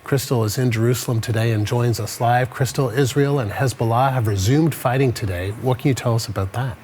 Crystal is in Jerusalem today and joins us live. Crystal, Israel and Hezbollah have resumed fighting today. What can you tell us about that?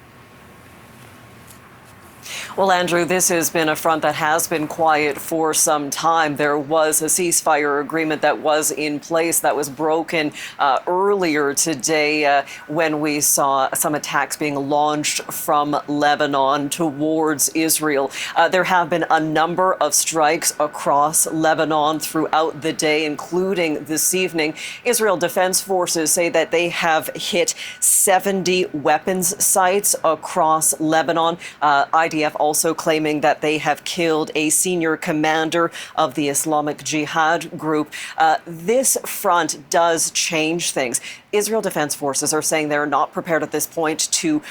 Well, Andrew, this has been a front that has been quiet for some time. There was a ceasefire agreement that was in place that was broken earlier today when we saw some attacks being launched from Lebanon towards Israel. There have been a number of strikes across Lebanon throughout the day, including this evening. Israel Defense Forces say that they have hit 70 weapons sites across Lebanon. IDF also claiming that they have killed a senior commander of the Islamic Jihad group. This front does change things. Israel Defense Forces are saying they're not prepared at this point to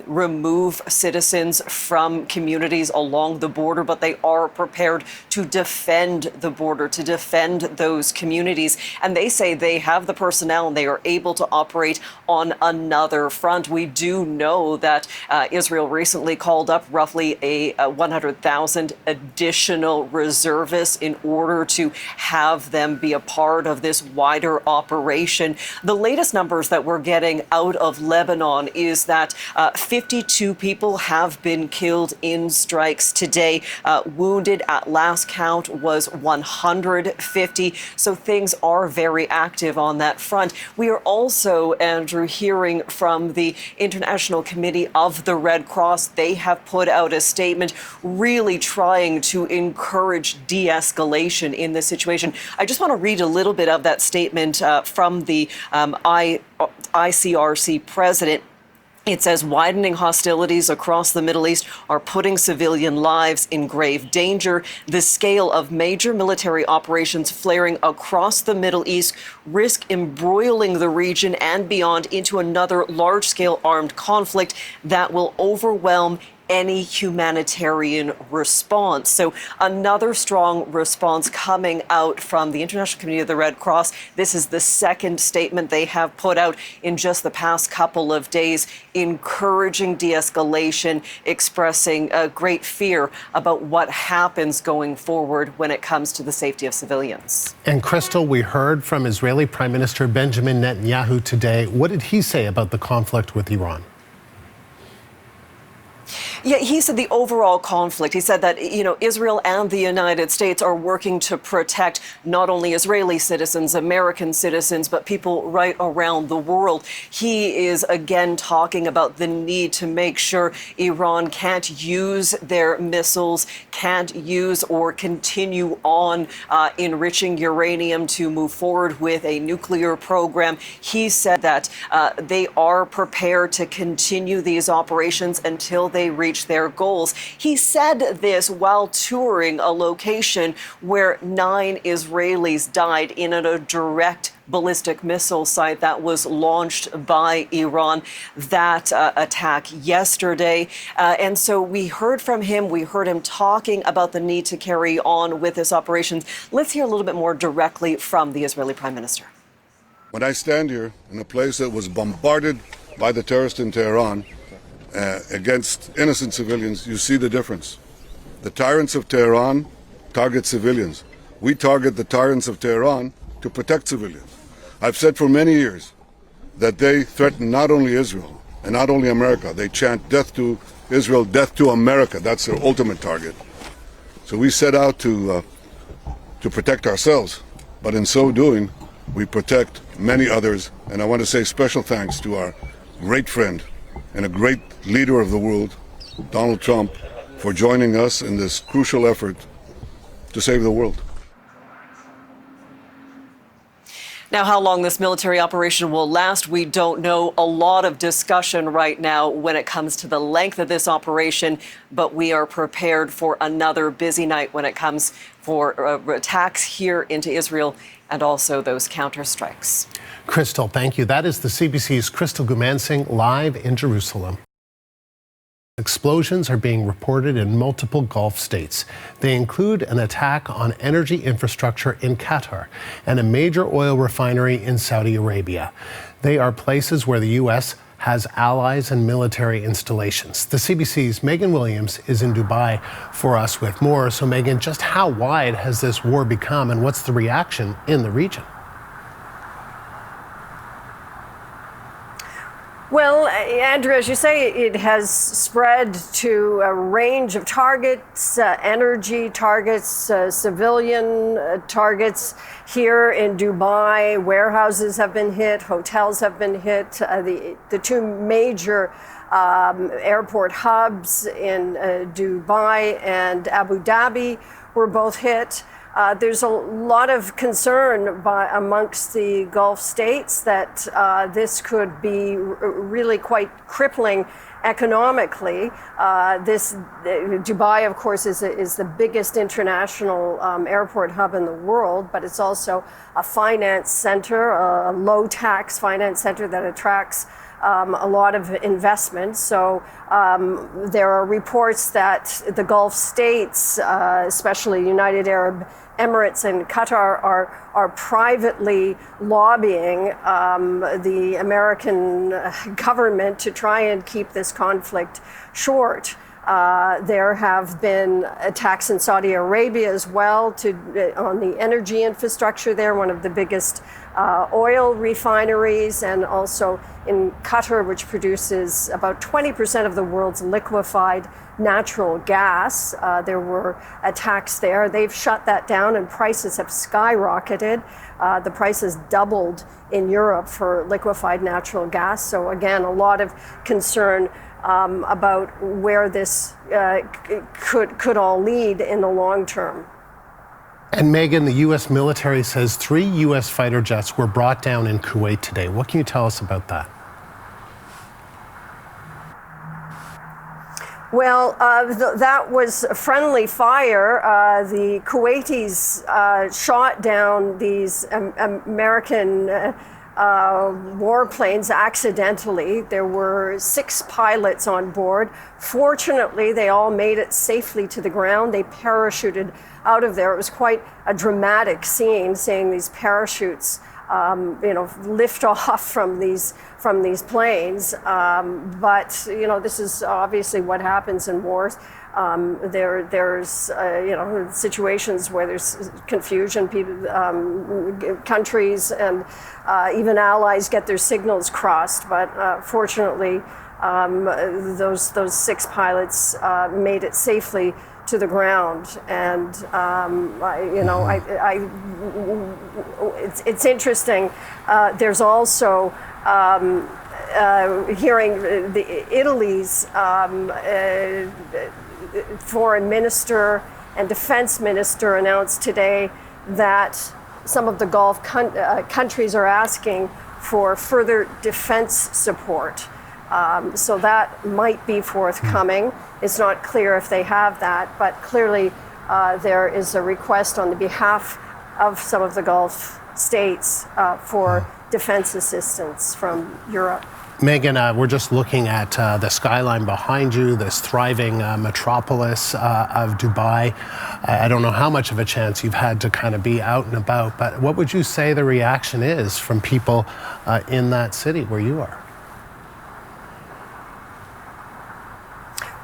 remove citizens from communities along the border, but they are prepared to defend the border, to defend those communities. And they say they have the personnel and they are able to operate on another front. We do know that Israel recently called up roughly a 100,000 additional reservists in order to have them be a part of this wider operation. The latest numbers that we're getting out of Lebanon is that 52 people have been killed in strikes today. Wounded at last count was 150. So things are very active on that front. We are also, Andrew, hearing from the International Committee of the Red Cross. They have put out a statement really trying to encourage de-escalation in this situation. I just want to read a little bit of that statement from the ICRC president. It says, widening hostilities across the Middle East are putting civilian lives in grave danger. The scale of major military operations flaring across the Middle East risk embroiling the region and beyond into another large-scale armed conflict that will overwhelm any humanitarian response. So another strong response coming out from the International Committee of the Red Cross. This is the second statement they have put out in just the past couple of days, encouraging de-escalation, expressing a great fear about what happens going forward when it comes to the safety of civilians. And Crystal, we heard from Israeli Prime Minister Benjamin Netanyahu today. What did he say about the conflict with Iran? Yeah, he said the overall conflict, he said that, Israel and the United States are working to protect not only Israeli citizens, American citizens, but people right around the world. He is again talking about the need to make sure Iran can't use their missiles, can't use or continue on enriching uranium to move forward with a nuclear program. He said that they are prepared to continue these operations until they reach their goals. He said this while touring a location where 9 Israelis died in a direct ballistic missile site that was launched by Iran, that attack yesterday. And so we heard from him. We heard him talking about the need to carry on with this operation. Let's hear a little bit more directly from the Israeli Prime Minister. When I stand here in a place that was bombarded by the terrorists in Tehran, against innocent civilians, you see the difference. The tyrants of Tehran target civilians. We target the tyrants of Tehran to protect civilians. I've said for many years that they threaten not only Israel and not only America. They chant death to Israel, death to America. That's their ultimate target. So we set out to protect ourselves, but in so doing, we protect many others. And I want to say special thanks to our great friend and a great leader of the world, Donald Trump, for joining us in this crucial effort to save the world. Now, how long this military operation will last, we don't know. A lot of discussion right now when it comes to the length of this operation, but we are prepared for another busy night when it comes for attacks here into Israel and also those counterstrikes. Crystal, thank you. That is the CBC's Crystal Gumansing live in Jerusalem. Explosions are being reported in multiple Gulf states. They include an attack on energy infrastructure in Qatar and a major oil refinery in Saudi Arabia. They are places where the U.S. has allies and military installations. The CBC's Megan Williams is in Dubai for us with more. So Megan, just how wide has this war become and what's the reaction in the region? Well, Andrew, as you say, it has spread to a range of targets, energy targets, civilian targets. Here in Dubai, warehouses have been hit, hotels have been hit. The two major airport hubs in Dubai and Abu Dhabi were both hit. There's a lot of concern amongst the Gulf states that this could be really quite crippling economically. Dubai, of course, is the biggest international airport hub in the world, but it's also a finance center, a low-tax finance center that attracts a lot of investment. So there are reports that the Gulf states, especially United Arab Emirates and Qatar, are privately lobbying the American government to try and keep this conflict short. There have been attacks in Saudi Arabia as well on the energy infrastructure there, one of the biggest oil refineries, and also in Qatar, which produces about 20% of the world's liquefied natural gas. There were attacks there. They've shut that down and prices have skyrocketed. The price has doubled in Europe for liquefied natural gas. So again, a lot of concern about where this could all lead in the long term. And Megan, the U.S. military says 3 U.S. fighter jets were brought down in Kuwait today. What can you tell us about that? Well, that was friendly fire. The Kuwaitis shot down these American warplanes accidentally. There were 6 pilots on board. Fortunately, they all made it safely to the ground. They parachuted out of there. It was quite a dramatic scene, seeing these parachutes lift off from these planes. But this is obviously what happens in wars. There's situations where there's confusion. People, countries and even allies get their signals crossed. But fortunately, those 6 pilots made it safely to the ground, and it's interesting. There's also hearing Italy's foreign minister and defense minister announced today that some of the Gulf countries are asking for further defense support. So that might be forthcoming. It's not clear if they have that, but clearly there is a request on the behalf of some of the Gulf states for defense assistance from Europe. Megan, we're just looking at the skyline behind you, this thriving metropolis of Dubai. I don't know how much of a chance you've had to kind of be out and about, but what would you say the reaction is from people in that city where you are?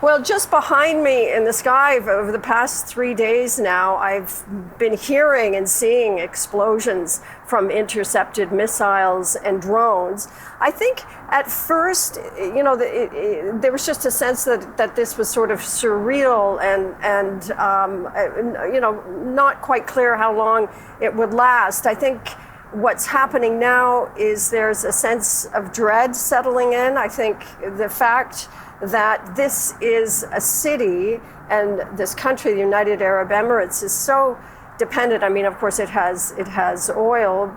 Well, just behind me in the sky over the past 3 days now, I've been hearing and seeing explosions from intercepted missiles and drones. I think at first, there was just a sense that this was sort of surreal and not quite clear how long it would last. I think what's happening now is there's a sense of dread settling in. I think the fact that this is a city and this country, the United Arab Emirates, is so dependent. I mean, of course, it has oil,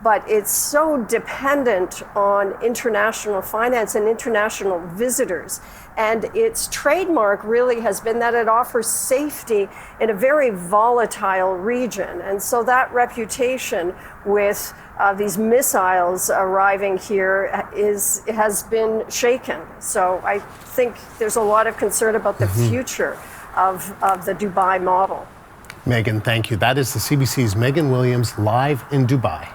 but it's so dependent on international finance and international visitors. And its trademark really has been that it offers safety in a very volatile region. And so that reputation with these missiles arriving here has been shaken. So I think there's a lot of concern about the future of the Dubai model. Megan, thank you. That is the CBC's Megan Williams live in Dubai.